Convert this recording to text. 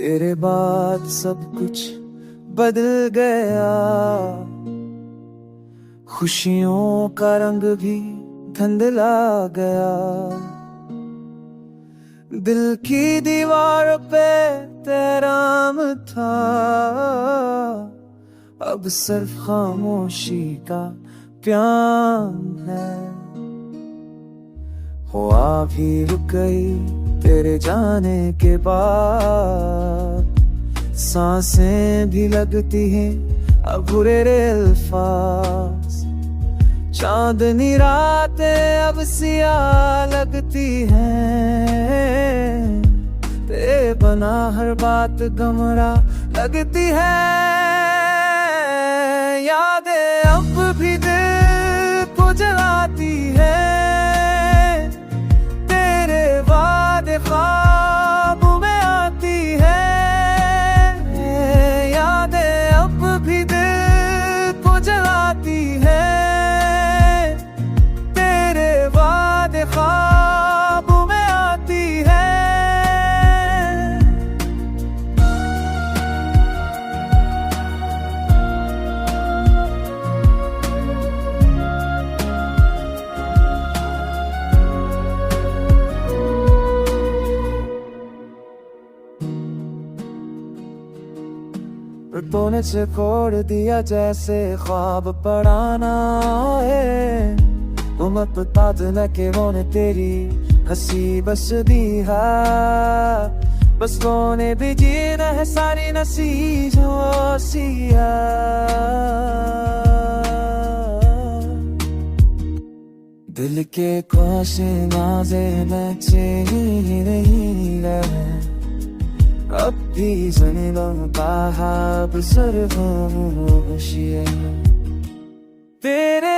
तेरे बाद सब कुछ बदल गया, खुशियों का रंग भी धुंधला गया। दिल की दीवार पे तेरा नाम था, अब सिर्फ खामोशी का प्याम है। हवा भी रुक गई तेरे जाने के बाद, सांसें भी लगती हैं अब बुरे अल्फाज। चांदनी रातें अब सियाह लगती हैं, तेरे बना हर बात गमरा लगती है। यादें अब भी दिल को जलाती है, तेरे वादे ख्वाब में आती है। यादें अब भी दिल को जलाती है, तेरे वादे ख्वाब में आती है। तूने चिकोड़ दिया जैसे ख्वाब पढ़ाना है, उम्र बता देना कि वो ने तेरी हंसी बस दी है। बस तूने भी जीना है सारी नसीबों सिया। दिल के ख्वाहिशें नाज़े में चली नहीं रहे, अब भी ज़मीनों का हाब सरगोशी है। तेरे